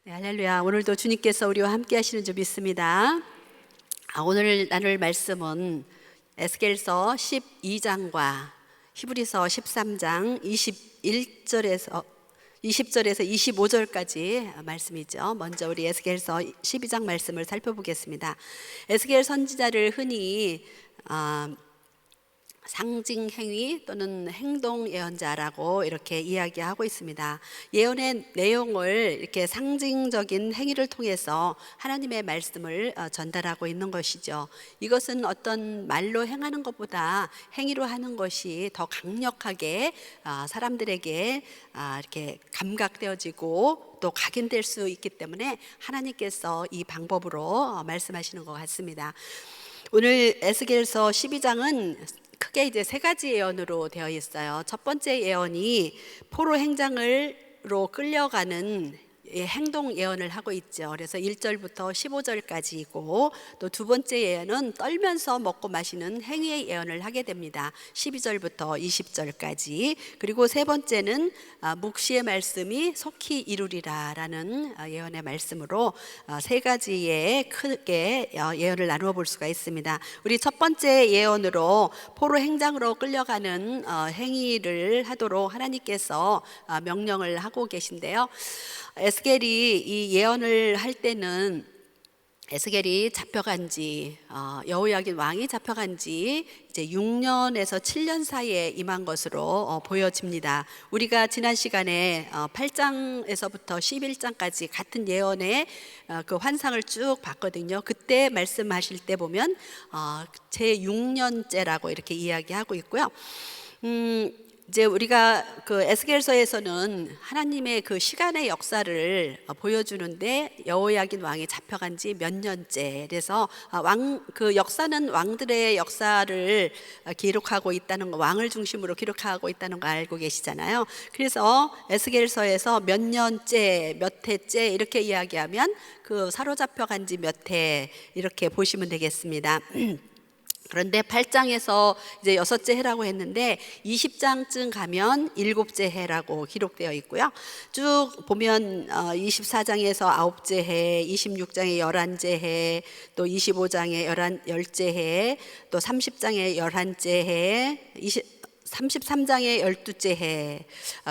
네, 할렐루야. 오늘도 주님께서 우리와 함께 하시는 줄 믿습니다. 오늘 나눌 말씀은 에스겔서 12장과 히브리서 13장 21절에서 20절에서 25절까지 말씀이죠. 먼저 우리 에스겔서 12장 말씀을 살펴보겠습니다. 에스겔 선지자를 흔히 상징 행위 또는 행동 예언자라고 이렇게 이야기하고 있습니다. 예언의 내용을 이렇게 상징적인 행위를 통해서 하나님의 말씀을 전달하고 있는 것이죠. 이것은 어떤 말로 행하는 것보다 행위로 하는 것이 더 강력하게 사람들에게 이렇게 감각되어지고 또 각인될 수 있기 때문에 하나님께서 이 방법으로 말씀하시는 것 같습니다. 오늘 에스겔서 12장은 크게 이제 세 가지 예언으로 되어 있어요. 첫 번째 예언이 포로 행장으로 끌려가는 행동 예언을 하고 있죠. 그래서 1절부터 15절까지이고 또 두 번째 예언은 떨면서 먹고 마시는 행위의 예언을 하게 됩니다. 12절부터 20절까지. 그리고 세 번째는 묵시의 말씀이 속히 이루리라 라는 예언의 말씀으로 세 가지의 크게 예언을 나누어 볼 수가 있습니다. 우리 첫 번째 예언으로 포로 행장으로 끌려가는 행위를 하도록 하나님께서 명령을 하고 계신데요. 에스겔이 이 예언을 할 때는 에스겔이 잡혀간 지 여호야긴 왕이 잡혀간 지 이제 6년에서 7년 사이에 임한 것으로 보여집니다. 우리가 지난 시간에 8장에서부터 11장까지 같은 예언의 그 환상을 쭉 봤거든요. 그때 말씀하실 때 보면 제 6년째라고 이렇게 이야기하고 있고요. 이제 우리가 그 에스겔서에서는 하나님의 그 시간의 역사를 보여주는데 여호야긴 왕이 잡혀간 지 몇 년째, 그래서 그 역사는 왕들의 역사를 기록하고 있다는 거, 왕을 중심으로 기록하고 있다는 거 알고 계시잖아요. 그래서 에스겔서에서 몇 년째, 몇 해째 이렇게 이야기하면 그 사로잡혀간 지 몇 해 이렇게 보시면 되겠습니다. 그런데 8장에서 이제 6째 해라고 했는데 20장쯤 가면 7째 해라고 기록되어 있고요. 쭉 보면 24장에서 9째 해, 26장에 11째 해, 또 25장에 10째 해, 또 30장에 11째 해, 33장에 12째 해,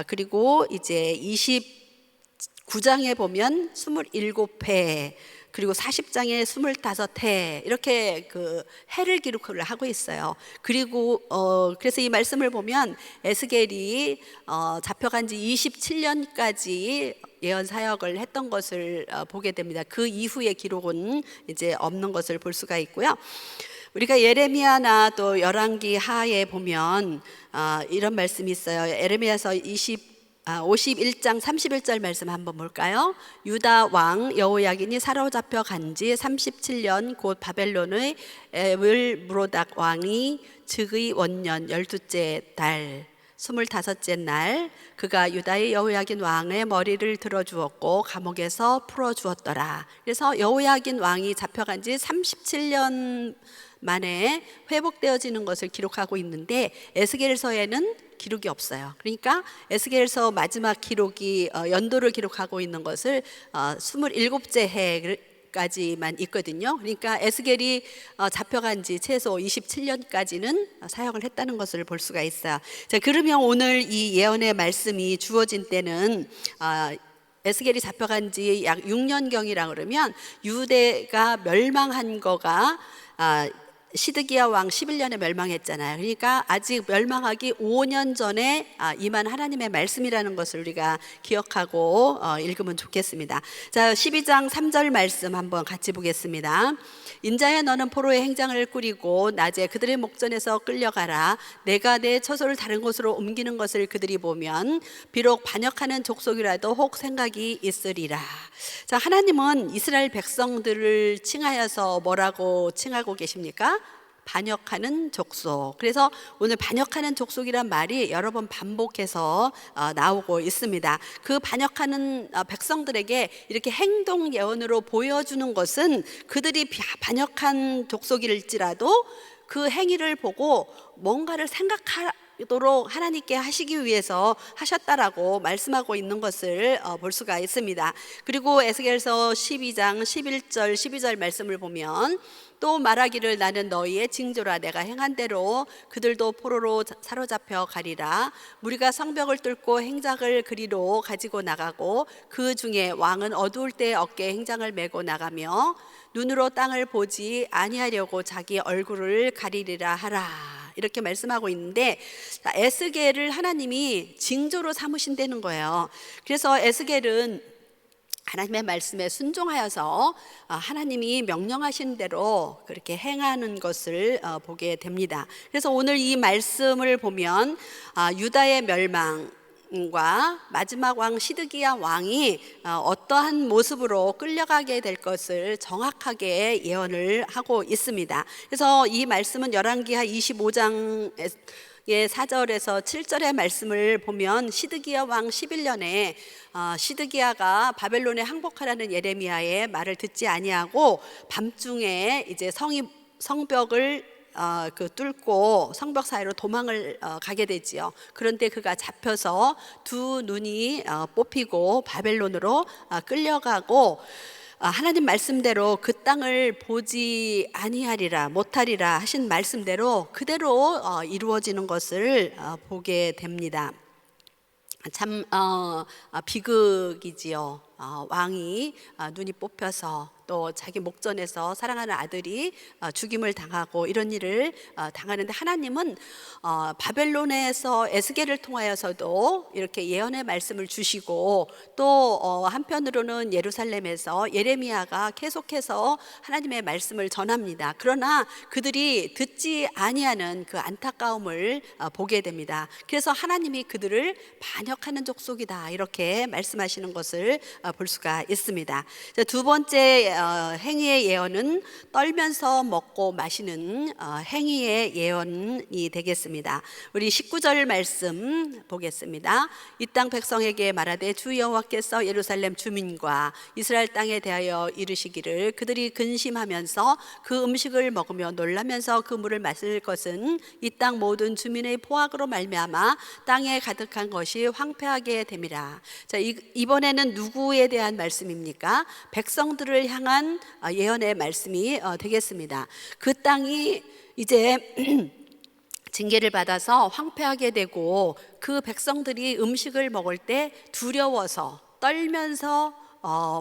그리고 이제 29장에 보면 27회, 그리고 40장에 25해 이렇게 그 해를 기록을 하고 있어요. 그리고 그래서 이 말씀을 보면 에스겔이 잡혀간 지 27년까지 예언 사역을 했던 것을 보게 됩니다. 그 이후의 기록은 이제 없는 것을 볼 수가 있고요. 우리가 예레미야나 또 열왕기 하에 보면 이런 말씀이 있어요. 예레미야서 51장 31절 말씀 한번 볼까요? 유다 왕 여호야긴이 사로잡혀 간 지 37년 곧 바벨론의 에윌므로닥 왕이 즉의 원년 12째 달 25째 날 그가 유다의 여호야긴 왕의 머리를 들어주었고 감옥에서 풀어주었더라. 그래서 여호야긴 왕이 잡혀간 지 37년 만에 회복되어지는 것을 기록하고 있는데 에스겔서에는 기록이 없어요. 그러니까 에스겔서 마지막 기록이 연도를 기록하고 있는 것을 27째 해까지만 있거든요. 그러니까 에스겔이 잡혀간 지 최소 27년까지는 사역을 했다는 것을 볼 수가 있어요. 자, 그러면 오늘 이 예언의 말씀이 주어진 때는 에스겔이 잡혀간 지 약 6년경이라 그러면 유대가 멸망한 거가 시드기야 왕 11년에 멸망했잖아요. 그러니까 아직 멸망하기 5년 전에 임한 하나님의 말씀이라는 것을 우리가 기억하고 읽으면 좋겠습니다. 자, 12장 3절 말씀 한번 같이 보겠습니다. 인자야 너는 포로의 행장을 꾸리고 낮에 그들의 목전에서 끌려가라. 내가 내 처소를 다른 곳으로 옮기는 것을 그들이 보면 비록 반역하는 족속이라도 혹 생각이 있으리라. 자, 하나님은 이스라엘 백성들을 칭하여서 뭐라고 칭하고 계십니까? 반역하는 족속. 그래서 오늘 반역하는 족속이란 말이 여러 번 반복해서 나오고 있습니다. 그 반역하는 백성들에게 이렇게 행동 예언으로 보여주는 것은 그들이 반역한 족속일지라도 그 행위를 보고 뭔가를 생각할 도록 하나님께 하시기 위해서 하셨다라고 말씀하고 있는 것을 볼 수가 있습니다. 그리고 에스겔서 12장 11절 12절 말씀을 보면 또 말하기를 나는 너희의 징조라 내가 행한 대로 그들도 포로로 사로잡혀 가리라. 무리가 성벽을 뚫고 행장을 그리로 가지고 나가고 그 중에 왕은 어두울 때 어깨에 행장을 메고 나가며 눈으로 땅을 보지 아니하려고 자기 얼굴을 가리리라 하라. 이렇게 말씀하고 있는데 에스겔을 하나님이 징조로 삼으신다는 거예요. 그래서 에스겔은 하나님의 말씀에 순종하여서 하나님이 명령하신 대로 그렇게 행하는 것을 보게 됩니다. 그래서 오늘 이 말씀을 보면 유다의 멸망과 마지막 왕 시드기야 왕이 어떠한 모습으로 끌려가게 될 것을 정확하게 예언을 하고 있습니다. 그래서 이 말씀은 열왕기하 25장 4절에서 7절의 말씀을 보면 시드기야 왕 11년에 시드기야가 바벨론에 항복하라는 예레미야의 말을 듣지 아니하고 밤중에 이제 성벽을 뚫고 성벽 사이로 도망을 가게 되지요. 그런데 그가 잡혀서 두 눈이 뽑히고 바벨론으로 끌려가고 하나님 말씀대로 그 땅을 보지 아니하리라 못하리라 하신 말씀대로 그대로 이루어지는 것을 보게 됩니다. 참 비극이지요. 왕이 눈이 뽑혀서 또 자기 목전에서 사랑하는 아들이 죽임을 당하고 이런 일을 당하는데 하나님은 바벨론에서 에스겔을 통하여서도 이렇게 예언의 말씀을 주시고 또 한편으로는 예루살렘에서 예레미야가 계속해서 하나님의 말씀을 전합니다. 그러나 그들이 듣지 아니하는 그 안타까움을 보게 됩니다. 그래서 하나님이 그들을 반역하는 족속이다 이렇게 말씀하시는 것을 볼 수가 있습니다. 두 번째 행위의 예언은 떨면서 먹고 마시는 행위의 예언이 되겠습니다. 우리 19절 말씀 보겠습니다. 이 땅 백성에게 말하되 주 여호와께서 예루살렘 주민과 이스라엘 땅에 대하여 이르시기를 그들이 근심하면서 그 음식을 먹으며 놀라면서 그 물을 마실 것은 이 땅 모든 주민의 포악으로 말미암아 땅에 가득한 것이 황폐하게 됨이라. 자, 이번에는 누구에 대한 말씀입니까? 백성들을 향한 예언의 말씀이 되겠습니다. 그 땅이 이제 징계를 받아서 황폐하게 되고 그 백성들이 음식을 먹을 때 두려워서 떨면서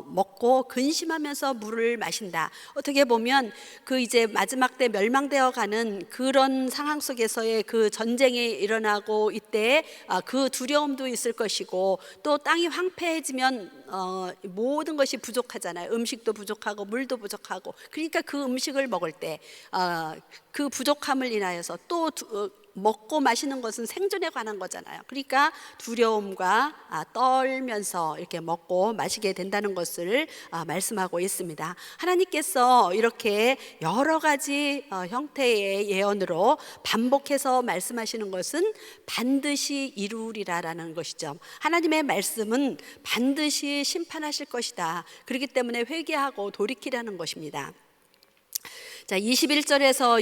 먹고 근심하면서 물을 마신다. 어떻게 보면 그 이제 마지막 때 멸망되어 가는 그런 상황 속에서의 그 전쟁이 일어나고 이때 그 두려움도 있을 것이고 또 땅이 황폐해지면 모든 것이 부족하잖아요. 음식도 부족하고 물도 부족하고 그러니까 그 음식을 먹을 때 그 부족함을 인하여서 또 먹고 마시는 것은 생존에 관한 거잖아요. 그러니까 두려움과 떨면서 이렇게 먹고 마시게 된다는 것을 말씀하고 있습니다. 하나님께서 이렇게 여러 가지 형태의 예언으로 반복해서 말씀하시는 것은 반드시 이루리라라는 것이죠. 하나님의 말씀은 반드시 심판하실 것이다. 그렇기 때문에 회개하고 돌이키라는 것입니다. 자, 21절에서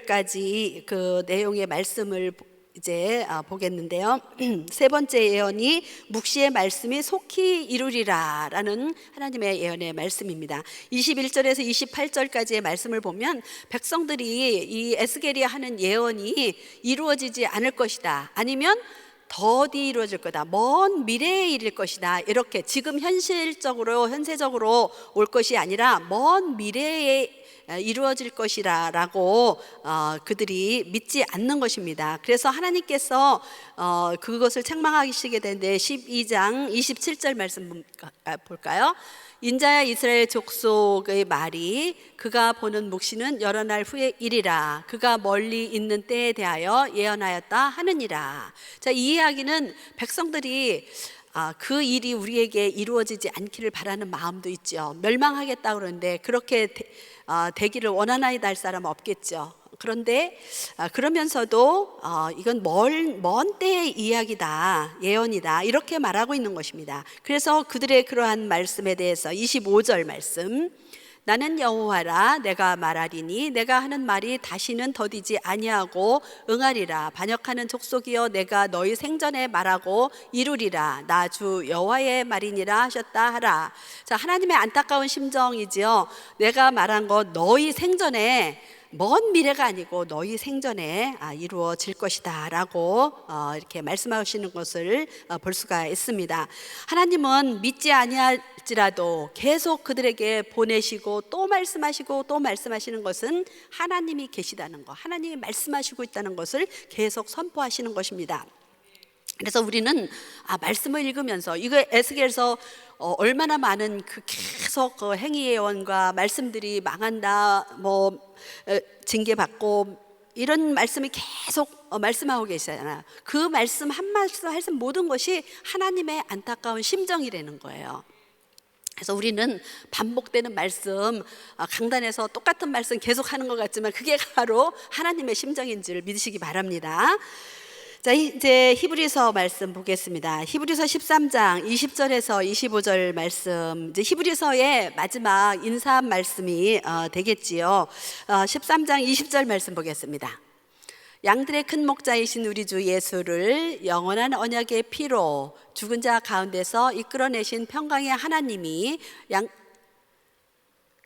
28절까지 그 내용의 말씀을 이제 보겠는데요. 세 번째 예언이 묵시의 말씀이 속히 이루리라 라는 하나님의 예언의 말씀입니다. 21절에서 28절까지의 말씀을 보면 백성들이 이 에스겔이 하는 예언이 이루어지지 않을 것이다, 아니면 더디 이루어질 거다, 먼 미래에 이를 것이다, 이렇게 지금 현세적으로 올 것이 아니라 먼 미래에 이루어질 것이라고 그들이 믿지 않는 것입니다. 그래서 하나님께서 그것을 책망하시게 되는데 12장 27절 말씀 볼까요? 인자야 이스라엘 족속의 말이 그가 보는 묵시는 여러 날 후에 일이라 그가 멀리 있는 때에 대하여 예언하였다 하느니라. 자, 이 이야기는 백성들이 그 일이 우리에게 이루어지지 않기를 바라는 마음도 있죠. 멸망하겠다 그러는데 그렇게 되기를 원하나이다 할 사람은 없겠죠. 그런데 그러면서도 이건 먼 때의 이야기다, 예언이다, 이렇게 말하고 있는 것입니다. 그래서 그들의 그러한 말씀에 대해서 25절 말씀 나는 여호와라. 내가 말하리니 내가 하는 말이 다시는 더디지 아니하고 응하리라. 반역하는 족속이여 내가 너희 생전에 말하고 이루리라. 나 주 여호와의 말이니라 하셨다 하라. 자, 하나님의 안타까운 심정이지요. 내가 말한 것 너희 생전에, 먼 미래가 아니고 너희 생전에 이루어질 것이다 라고 이렇게 말씀하시는 것을 볼 수가 있습니다. 하나님은 믿지 아니할지라도 계속 그들에게 보내시고 또 말씀하시고 또 말씀하시는 것은 하나님이 계시다는 것, 하나님이 말씀하시고 있다는 것을 계속 선포하시는 것입니다. 그래서 우리는 말씀을 읽으면서 이거 에스겔서 얼마나 많은 그 계속 그 행위 예언과 말씀들이 망한다, 징계받고 이런 말씀이 계속 말씀하고 계시잖아요. 그 말씀 한 말씀 모든 것이 하나님의 안타까운 심정이라는 거예요. 그래서 우리는 반복되는 말씀, 강단에서 똑같은 말씀 계속 하는 것 같지만 그게 바로 하나님의 심정인 줄 믿으시기 바랍니다. 자, 이제 히브리서 말씀 보겠습니다. 히브리서 13장 20절에서 25절 말씀, 이제 히브리서의 마지막 인사 말씀이 되겠지요. 13장 20절 말씀 보겠습니다. 양들의 큰 목자이신 우리 주 예수를 영원한 언약의 피로 죽은 자 가운데서 이끌어내신 평강의 하나님이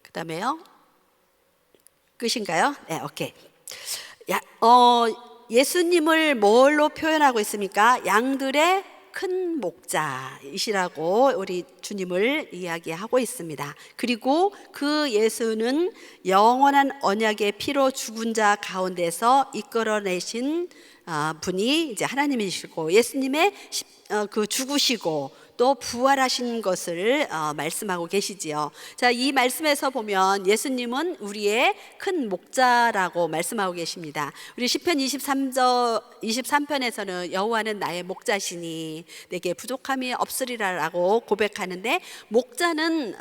그다음에요. 끝인가요? 네, 오케이. 예수님을 뭘로 표현하고 있습니까? 양들의 큰 목자이시라고 우리 주님을 이야기하고 있습니다. 그리고 그 예수는 영원한 언약의 피로 죽은 자 가운데서 이끌어내신 분이 이제 하나님이시고, 예수님의 그 죽으시고 또 부활하신 것을 말씀하고 계시지요. 자, 이 말씀에서 보면 예수님은 우리의 큰 목자라고 말씀하고 계십니다. 우리 시편 23편에서는 여호와는 나의 목자시니 내게 부족함이 없으리라라고 고백하는데, 목자는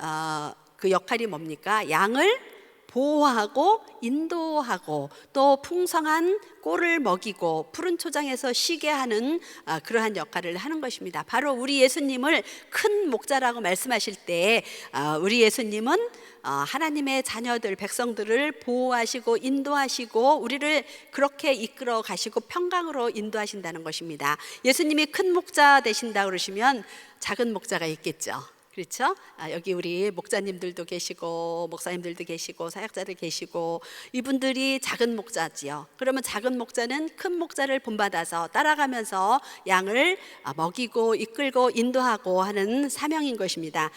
그 역할이 뭡니까? 양을 보호하고 인도하고 또 풍성한 꼴을 먹이고 푸른 초장에서 쉬게 하는 그러한 역할을 하는 것입니다. 바로 우리 예수님을 큰 목자라고 말씀하실 때 우리 예수님은 하나님의 자녀들, 백성들을 보호하시고 인도하시고 우리를 그렇게 이끌어 가시고 평강으로 인도하신다는 것입니다. 예수님이 큰 목자 되신다 그러시면 작은 목자가 있겠죠. 그렇죠? 여기 우리 목자님들도 계시고 목사님들도 계시고 사역자들 계시고 이분들이 작은 목자지요. 그러면 작은 목자는 큰 목자를 본받아서 따라가면서 양을 먹이고 이끌고 인도하고 하는 사명인 것입니다.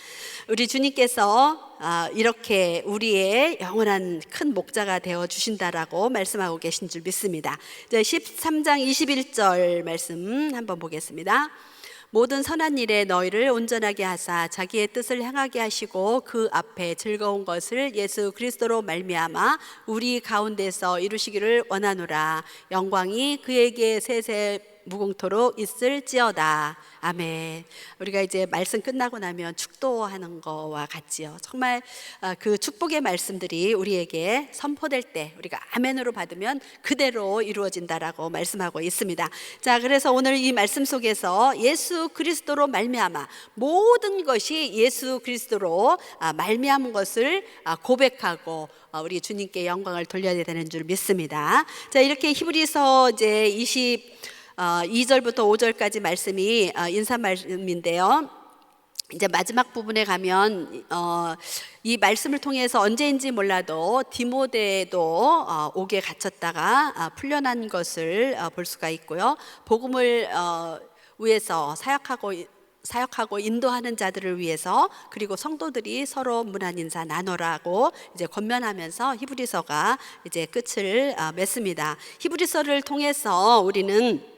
우리 주님께서 이렇게 우리의 영원한 큰 목자가 되어 주신다라고 말씀하고 계신 줄 믿습니다. 13장 21절 말씀 한번 보겠습니다. 모든 선한 일에 너희를 온전하게 하사 자기의 뜻을 행하게 하시고 그 앞에 즐거운 것을 예수 그리스도로 말미암아 우리 가운데서 이루시기를 원하노라. 영광이 그에게 세세 무궁토록 있을지어다. 아멘. 우리가 이제 말씀 끝나고 나면 축도하는 거와 같지요. 정말 그 축복의 말씀들이 우리에게 선포될 때 우리가 아멘으로 받으면 그대로 이루어진다라고 말씀하고 있습니다. 자, 그래서 오늘 이 말씀 속에서 예수 그리스도로 말미암아 모든 것이 예수 그리스도로 말미암은 것을 고백하고 우리 주님께 영광을 돌려야 되는 줄 믿습니다. 자, 이렇게 히브리서 이제 2절부터 5절까지 말씀이 인사 말씀인데요. 이제 마지막 부분에 가면 이 말씀을 통해서 언제인지 몰라도 디모데도 옥에 갇혔다가 풀려난 것을 볼 수가 있고요. 복음을 위해서 사역하고 인도하는 자들을 위해서, 그리고 성도들이 서로 문안 인사 나누라고 이제 권면하면서 히브리서가 이제 끝을 맺습니다. 히브리서를 통해서 우리는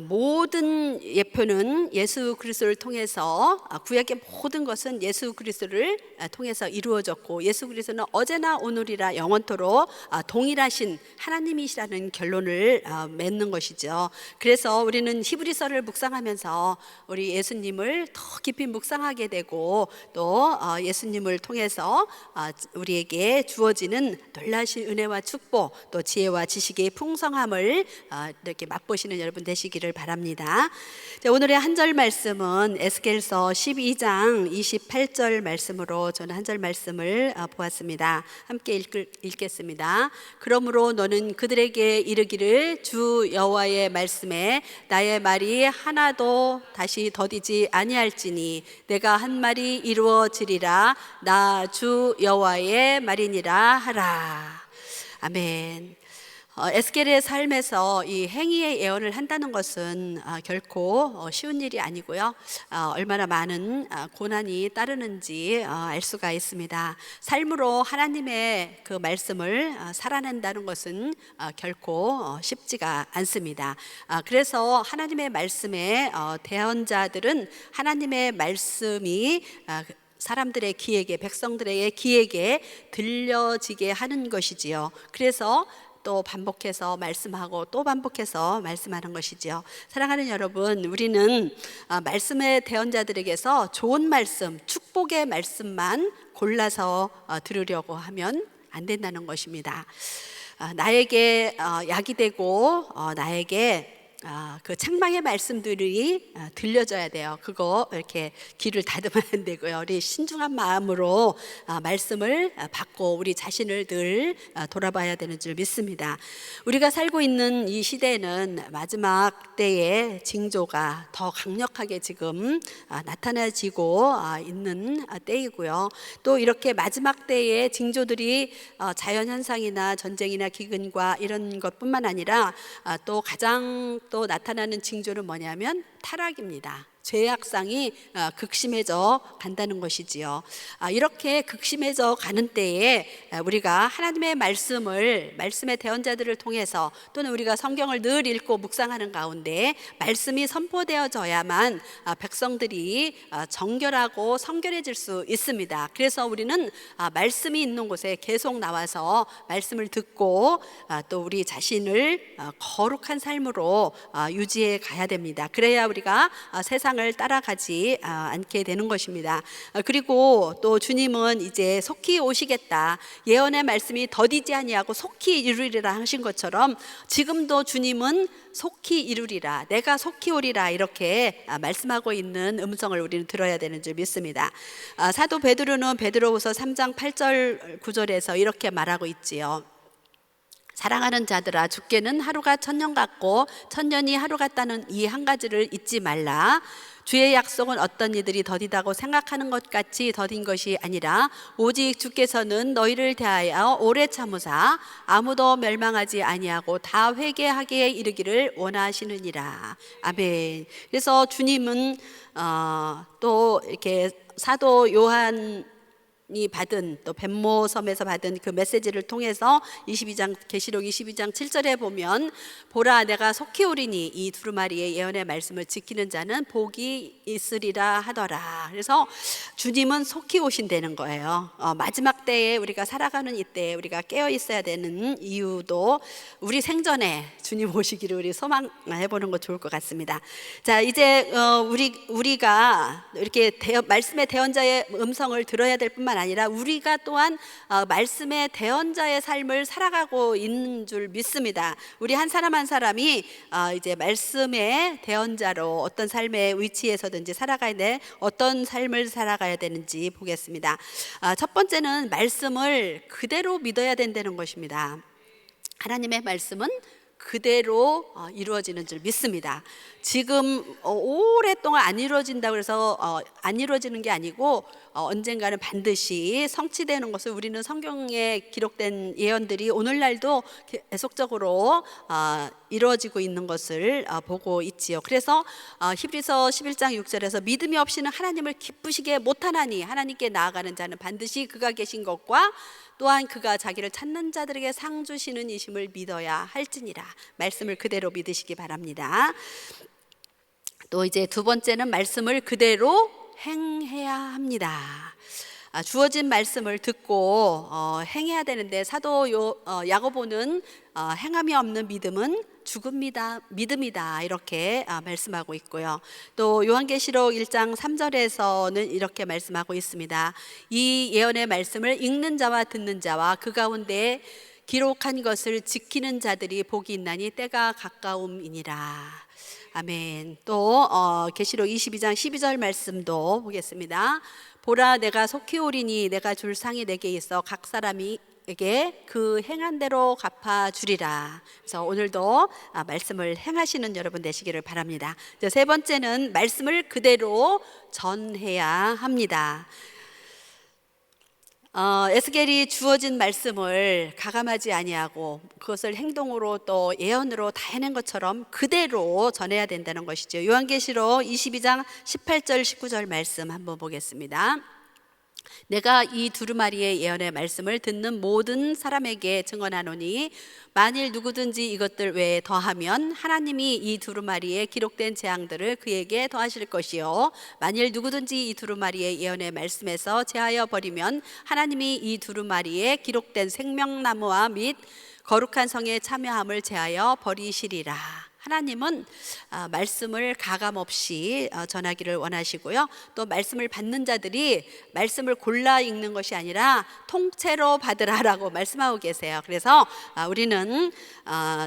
모든 예표는 예수 그리스도를 통해서, 구약의 모든 것은 예수 그리스도를 통해서 이루어졌고, 예수 그리스도는 어제나 오늘이라 영원토록 동일하신 하나님이시라는 결론을 맺는 것이죠. 그래서 우리는 히브리서를 묵상하면서 우리 예수님을 더 깊이 묵상하게 되고, 또 예수님을 통해서 우리에게 주어지는 놀라신 은혜와 축복, 또 지혜와 지식의 풍성함을 이렇게 맛보시는 여러분 되시기 보시기를 바랍니다. 자, 오늘의 한 절 말씀은 에스겔서 12장 28절 말씀으로 저는 한 절 말씀을 보았습니다. 함께 읽겠습니다. 그러므로 너는 그들에게 이르기를 주 여호와의 말씀에 나의 말이 하나도 다시 더디지 아니할지니 내가 한 말이 이루어지리라. 나 주 여호와의 말이니라 하라. 아멘. 에스겔의 삶에서 이 행위의 예언을 한다는 것은 결코 쉬운 일이 아니고요. 얼마나 많은 고난이 따르는지 알 수가 있습니다. 삶으로 하나님의 그 말씀을 살아낸다는 것은 결코 쉽지가 않습니다. 그래서 하나님의 말씀에 대언자들은 하나님의 말씀이 사람들의 귀에게, 백성들의 귀에게 들려지게 하는 것이지요. 그래서 또 반복해서 말씀하고 또 반복해서 말씀하는 것이지요. 사랑하는 여러분, 우리는 말씀의 대언자들에게서 좋은 말씀, 축복의 말씀만 골라서 들으려고 하면 안 된다는 것입니다. 나에게 약이 되고 나에게 그 책망의 말씀들이 들려져야 돼요. 그거 이렇게 귀를 닫으면 안 되고요. 우리 신중한 마음으로 말씀을 받고 우리 자신을 늘 돌아봐야 되는 줄 믿습니다. 우리가 살고 있는 이 시대는 마지막 때의 징조가 더 강력하게 지금 나타나지고 있는 때이고요. 또 이렇게 마지막 때의 징조들이 자연현상이나 전쟁이나 기근과 이런 것뿐만 아니라 또 가장 또 나타나는 징조는 뭐냐면 타락입니다. 죄악상이 극심해져 간다는 것이지요. 이렇게 극심해져 가는 때에 우리가 하나님의 말씀의 대언자들을 통해서 또는 우리가 성경을 늘 읽고 묵상하는 가운데 말씀이 선포되어져야만 백성들이 정결하고 성결해질 수 있습니다. 그래서 우리는 말씀이 있는 곳에 계속 나와서 말씀을 듣고 또 우리 자신을 거룩한 삶으로 유지해 가야 됩니다. 그래야 우리가 세상을 따라가지 않게 되는 것입니다. 그리고 또 주님은 이제 속히 오시겠다. 예언의 말씀이 더디지 아니하고 속히 이루리라 하신 것처럼 지금도 주님은 속히 이루리라, 내가 속히 오리라 이렇게 말씀하고 있는 음성을 우리는 들어야 되는 줄 믿습니다. 사도 베드로는 베드로후서 3장 8절 9절에서 이렇게 말하고 있지요. 사랑하는 자들아, 주께는 하루가 천년 같고 천년이 하루 같다는 이 한 가지를 잊지 말라. 주의 약속은 어떤 이들이 더디다고 생각하는 것 같이 더딘 것이 아니라 오직 주께서는 너희를 대하여 오래 참으사 아무도 멸망하지 아니하고 다 회개하기에 이르기를 원하시느니라. 아멘. 그래서 주님은 또 이렇게 사도 요한이 받은 또 벳모섬에서 받은 그 메시지를 통해서 계시록 22장 7절에 보면 보라 내가 속히 오리니 이 두루마리의 예언의 말씀을 지키는 자는 복이 있으리라 하더라. 그래서 주님은 속히 오신다는 거예요. 마지막 때에 우리가 살아가는 이때에 우리가 깨어 있어야 되는 이유도 우리 생전에 주님 오시기를 우리 소망해 보는 거 좋을 것 같습니다. 자, 이제 우리가 이렇게 말씀의 대언자의 음성을 들어야 될 뿐만 아니라 우리가 또한 말씀의 대언자의 삶을 살아가고 있는 줄 믿습니다. 우리 한 사람 한 사람이 이제 말씀의 대언자로 어떤 삶의 위치에서든지 살아가야 돼, 어떤 삶을 살아가야 되는지 보겠습니다. 첫 번째는 말씀을 그대로 믿어야 된다는 것입니다. 하나님의 말씀은 그대로 이루어지는 줄 믿습니다. 지금 오랫동안 안 이루어진다고 해서 안 이루어지는 게 아니고 언젠가는 반드시 성취되는 것을 우리는 성경에 기록된 예언들이 오늘날도 계속적으로 이루어지고 있는 것을 보고 있지요. 그래서 히브리서 11장 6절에서 믿음이 없이는 하나님을 기쁘시게 못하나니 하나님께 나아가는 자는 반드시 그가 계신 것과 또한 그가 자기를 찾는 자들에게 상 주시는 이심을 믿어야 할지니라. 말씀을 그대로 믿으시기 바랍니다. 또 이제 두 번째는 말씀을 그대로 행해야 합니다. 주어진 말씀을 듣고 행해야 되는데 사도 야고보는 행함이 없는 믿음은 믿음이다 이렇게 말씀하고 있고요. 또 요한계시록 1장 3절에서는 이렇게 말씀하고 있습니다. 이 예언의 말씀을 읽는 자와 듣는 자와 그 가운데 기록한 것을 지키는 자들이 복이 있나니 때가 가까움이니라. 아멘. 또 계시록 22장 12절 말씀도 보겠습니다. 보라, 내가 속히 오리니 내가 줄 상이 내게 있어 각 사람에게 그 행한 대로 갚아 주리라. 그래서 오늘도 말씀을 행하시는 여러분 되시기를 바랍니다. 이제 세 번째는 말씀을 그대로 전해야 합니다. 에스겔이 주어진 말씀을 가감하지 아니하고 그것을 행동으로 또 예언으로 다 해낸 것처럼 그대로 전해야 된다는 것이죠. 요한계시록 22장 18절 19절 말씀 한번 보겠습니다. 내가 이 두루마리의 예언의 말씀을 듣는 모든 사람에게 증언하노니 만일 누구든지 이것들 외에 더하면 하나님이 이 두루마리에 기록된 재앙들을 그에게 더하실 것이요 만일 누구든지 이 두루마리의 예언의 말씀에서 제하여 버리면 하나님이 이 두루마리에 기록된 생명나무와 및 거룩한 성의 참여함을 제하여 버리시리라. 하나님은 말씀을 가감없이 전하기를 원하시고요. 또 말씀을 받는 자들이 말씀을 골라 읽는 것이 아니라 통째로 받으라라고 말씀하고 계세요. 그래서 우리는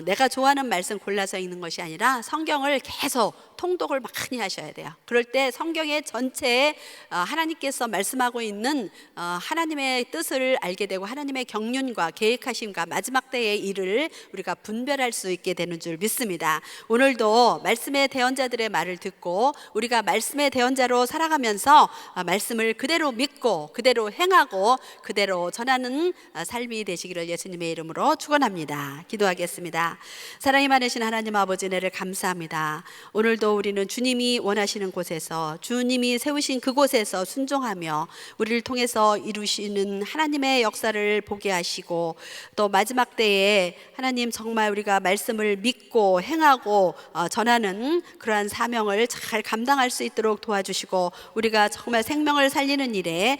내가 좋아하는 말씀 골라서 읽는 것이 아니라 성경을 계속 통독을 많이 하셔야 돼요. 그럴 때 성경의 전체에 하나님께서 말씀하고 있는 하나님의 뜻을 알게 되고 하나님의 경륜과 계획하심과 마지막 때의 일을 우리가 분별할 수 있게 되는 줄 믿습니다. 오늘도 말씀의 대언자들의 말을 듣고 우리가 말씀의 대언자로 살아가면서 말씀을 그대로 믿고 그대로 행하고 그대로 전하는 삶이 되시기를 예수님의 이름으로 축원합니다. 기도하겠습니다. 사랑이 많으신 하나님 아버지, 은혜를 감사합니다. 오늘도 우리는 주님이 원하시는 곳에서 주님이 세우신 그곳에서 순종하며 우리를 통해서 이루시는 하나님의 역사를 보게 하시고 또 마지막 때에 하나님 정말 우리가 말씀을 믿고 행하고 전하는 그러한 사명을 잘 감당할 수 있도록 도와주시고 우리가 정말 생명을 살리는 일에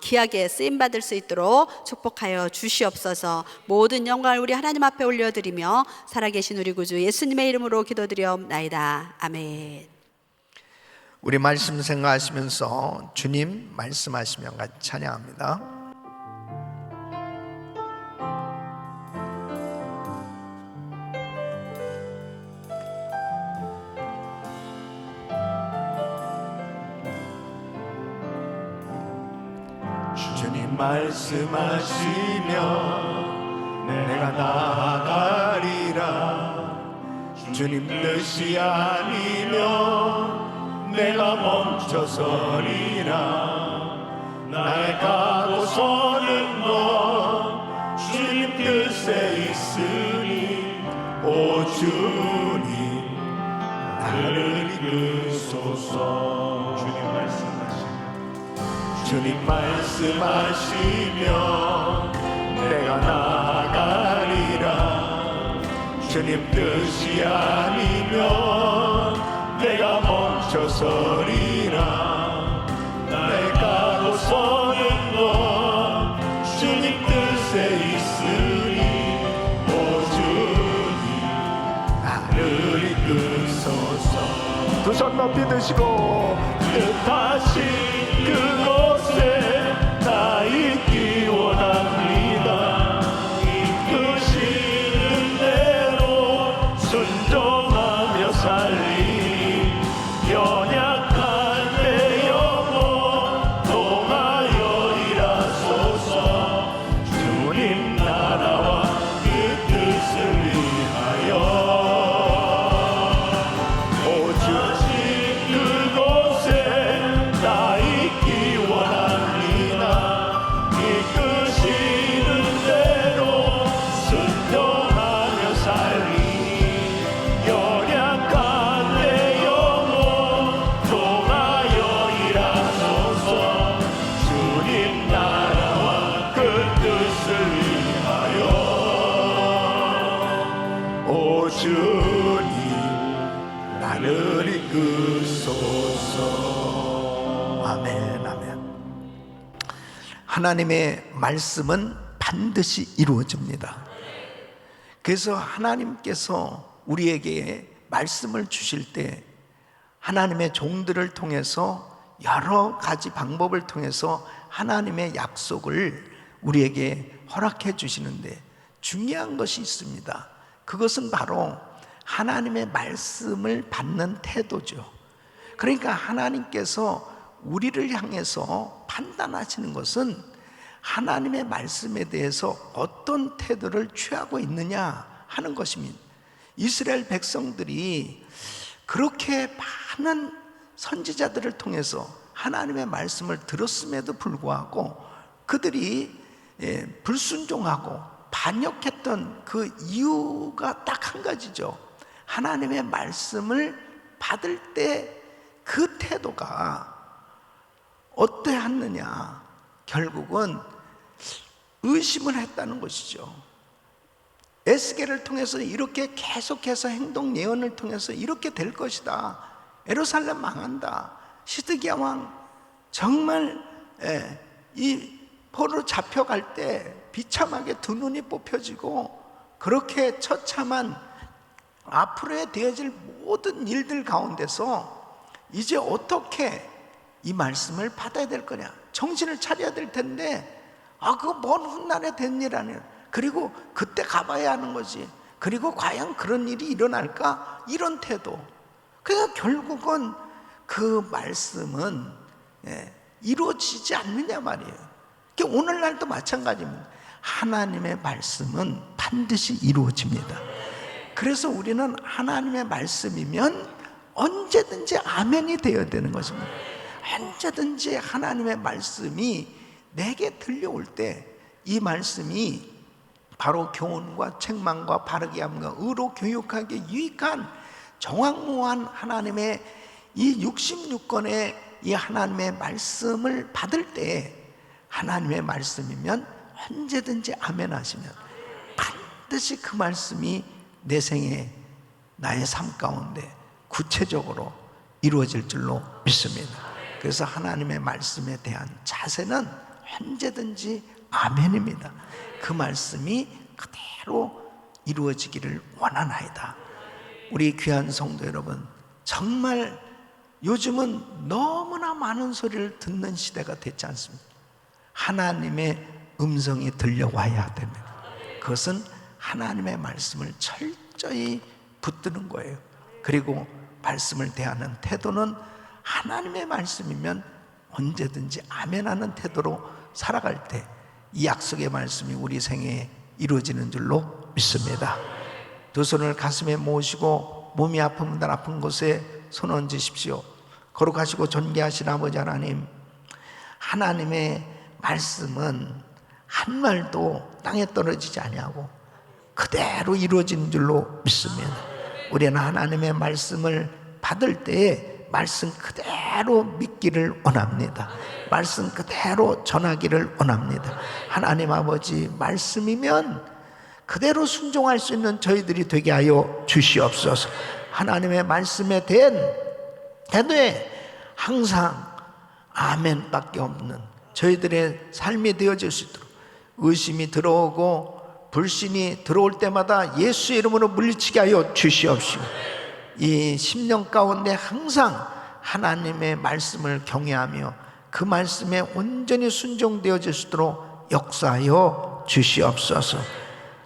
귀하게 쓰임받을 수 있도록 축복하여 주시옵소서. 모든 영광을 우리 하나님 앞에 올려드리며 살아계신 우리 구주 예수님의 이름으로 기도드리옵나이다. 아멘. 우리 말씀 생각하시면서 주님 말씀하시며 같이 찬양합니다. 주님 말씀하시면 내가 나아가리라. 주님 뜻이 아니면 내가 멈춰서리라. 나의 가고서는 너 주님 뜻에 있으니 오 주님 나를 이끄소서. 주님 말씀하시면 내가 나아가리라. 주님 뜻이 아니면 내가 멈춰서리라. 내 가고서는 너 주님 뜻에 있으니 오 주님 나를 이끄소서. 두 손 높이 드시고 뜻하신 그곳에 나 있기 원합니다. 이끄시는 대로 순종하며 살리. 연약한 내 영혼 통하여 일하소서. 주님 나라와 그 뜻을 위하여 오직 그곳에 나 있기 원합니다. 이끄시는 대로 순종하며 살리. 연약한 내 영혼 통하여 일하소서. 주님 나라와 그 뜻을 위하여 오 주님 나를 이끄소서. 아멘, 아멘. 하나님의 말씀은 반드시 이루어집니다. 그래서 하나님께서 우리에게 말씀을 주실 때 하나님의 종들을 통해서 여러 가지 방법을 통해서 하나님의 약속을 우리에게 허락해 주시는데 중요한 것이 있습니다. 그것은 바로 하나님의 말씀을 받는 태도죠. 그러니까 하나님께서 우리를 향해서 판단하시는 것은 하나님의 말씀에 대해서 어떤 태도를 취하고 있느냐 하는 것입니다. 이스라엘 백성들이 그렇게 많은 선지자들을 통해서 하나님의 말씀을 들었음에도 불구하고 그들이 불순종하고 반역했던 그 이유가 딱 한 가지죠. 하나님의 말씀을 받을 때 그 태도가 어떠했느냐, 결국은 의심을 했다는 것이죠. 에스겔을 통해서 이렇게 계속해서 행동 예언을 통해서 이렇게 될 것이다, 예루살렘 망한다, 시드기야 왕 정말 이 포로 잡혀갈 때 비참하게 두 눈이 뽑혀지고 그렇게 처참한 앞으로에 되어질 모든 일들 가운데서 이제 어떻게 이 말씀을 받아야 될 거냐, 정신을 차려야 될 텐데 그거 먼 훗날에 된 일 아니야. 그리고 그때 가봐야 하는 거지. 그리고 과연 그런 일이 일어날까? 이런 태도. 그러니까 결국은 그 말씀은 이루어지지 않느냐 말이에요. 그러니까 오늘날도 마찬가지입니다. 하나님의 말씀은 반드시 이루어집니다. 그래서 우리는 하나님의 말씀이면 언제든지 아멘이 되어야 되는 것입니다. 언제든지 하나님의 말씀이 내게 들려올 때 이 말씀이 바로 교훈과 책망과 바르게 함과 의로 교육하기에 유익한 정확무한 하나님의 이 66권의 이 하나님의 말씀을 받을 때, 하나님의 말씀이면 언제든지 아멘 하시면 반드시 그 말씀이 내 생에 나의 삶 가운데 구체적으로 이루어질 줄로 믿습니다. 그래서 하나님의 말씀에 대한 자세는 언제든지 아멘입니다. 그 말씀이 그대로 이루어지기를 원하나이다. 우리 귀한 성도 여러분, 정말 요즘은 너무나 많은 소리를 듣는 시대가 됐지 않습니까? 하나님의 음성이 들려와야 됩니다. 그것은 하나님의 말씀을 철저히 붙드는 거예요. 그리고 말씀을 대하는 태도는 하나님의 말씀이면 언제든지 아멘하는 태도로 살아갈 때 이 약속의 말씀이 우리 생애에 이루어지는 줄로 믿습니다. 두 손을 가슴에 모으시고 몸이 아픈 분들 아픈 곳에 손 얹으십시오. 거룩하시고 존귀하신 아버지 하나님, 하나님의 말씀은 한 말도 땅에 떨어지지 아니하고 그대로 이루어지는 줄로 믿습니다. 우리는 하나님의 말씀을 받을 때에 말씀 그대로 믿기를 원합니다. 말씀 그대로 전하기를 원합니다. 하나님 아버지, 말씀이면 그대로 순종할 수 있는 저희들이 되게 하여 주시옵소서. 하나님의 말씀에 대한 태도에 항상 아멘밖에 없는 저희들의 삶이 되어질 수 있도록, 의심이 들어오고 불신이 들어올 때마다 예수의 이름으로 물리치게 하여 주시옵시고, 이 10년 가운데 항상 하나님의 말씀을 경외하며 그 말씀에 온전히 순종되어질 수 있도록 역사하여 주시옵소서.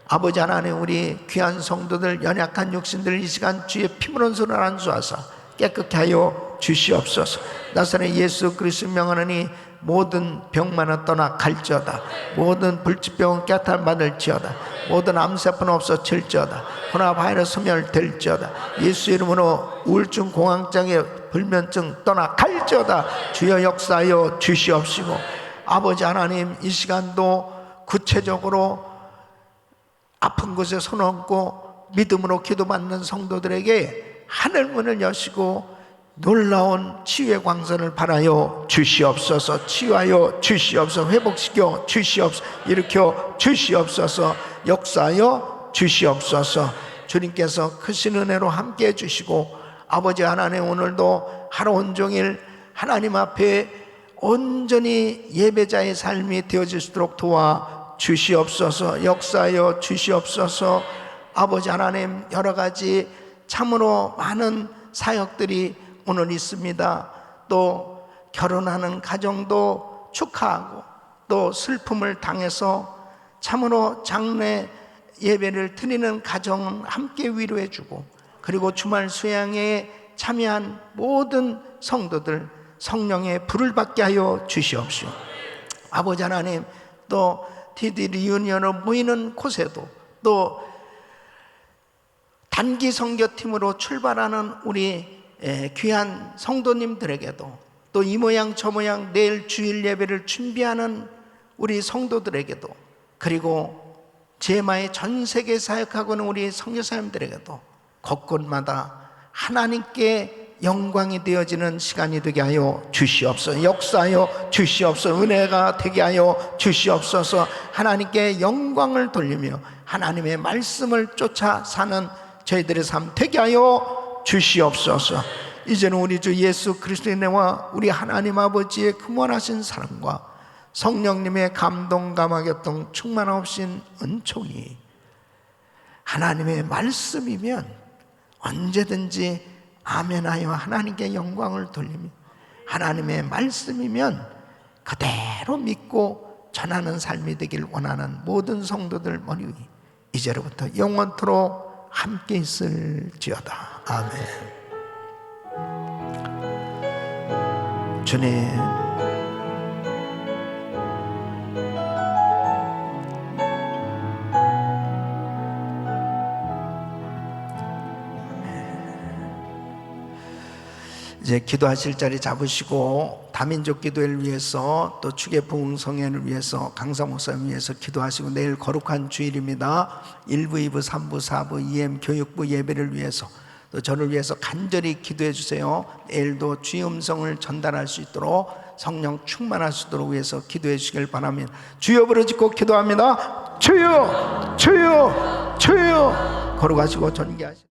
아버지 하나님, 우리 귀한 성도들, 연약한 육신들 이 시간 주의 피부른 손을 안수하사 깨끗게 하여 주시옵소서. 나사렛 예수 그리스도 명하노니 모든 병만은 떠나 갈지어다. 모든 불치병은 깨탈받을지어다. 모든 암세포는 없어질지어다. 코로나 바이러스 소멸될지어다. 예수 이름으로 우울증, 공황장애, 불면증 떠나 갈지어다. 주여 역사하여 주시옵시고, 아버지 하나님, 이 시간도 구체적으로 아픈 곳에 손 얹고 믿음으로 기도받는 성도들에게 하늘문을 여시고 놀라운 치유의 광선을 바라여 주시옵소서. 치유하여 주시옵소서. 회복시켜 주시옵소서. 일으켜 주시옵소서. 역사하여 주시옵소서. 주님께서 크신 은혜로 함께 해주시고, 아버지 하나님, 오늘도 하루 온종일 하나님 앞에 온전히 예배자의 삶이 되어질 수 있도록 도와 주시옵소서. 역사하여 주시옵소서. 아버지 하나님, 여러 가지 참으로 많은 사역들이 오늘 있습니다. 또 결혼하는 가정도 축하하고, 또 슬픔을 당해서 참으로 장례 예배를 드리는 가정 함께 위로해주고, 그리고 주말 수양에 참여한 모든 성도들 성령의 불을 받게 하여 주시옵시오. 아버지 하나님, 또 TD 리유니언으로 모이는 곳에도, 또 단기 선교팀으로 출발하는 우리 귀한 성도님들에게도, 또 이 모양 저 모양 내일 주일 예배를 준비하는 우리 성도들에게도, 그리고 제마의 전 세계 사역하고 있는 우리 선교사님들에게도 곳곳마다 하나님께 영광이 되어지는 시간이 되게 하여 주시옵소서. 역사하여 주시옵소서. 은혜가 되게 하여 주시옵소서. 하나님께 영광을 돌리며 하나님의 말씀을 쫓아 사는 저희들의 삶 되게 하여 주시옵소서. 이제는 우리 주 예수 그리스도의 은혜와 우리 하나님 아버지의 크원하신 사랑과 성령님의 감동 감화교통 충만하신 은총이, 하나님의 말씀이면 언제든지 아멘하여 하나님께 영광을 돌리며, 하나님의 말씀이면 그대로 믿고 전하는 삶이 되길 원하는 모든 성도들 머리 위 이제로부터 영원토록 함께 있을지어다. 아멘. 주님, 이제 기도하실 자리 잡으시고 다민족 기도회를 위해서, 또 축의 부흥성회를 위해서, 강사 목사님 위해서 기도하시고, 내일 거룩한 주일입니다. 1부, 2부, 3부, 4부 EM 교육부 예배를 위해서, 또 저를 위해서 간절히 기도해 주세요. 내일도 주의 음성을 전달할 수 있도록, 성령 충만할 수 있도록 위해서 기도해 주시길 바랍니다. 주여 부르짖고 기도합니다. 주여, 주여, 주여. 걸어가시고 전개하시고.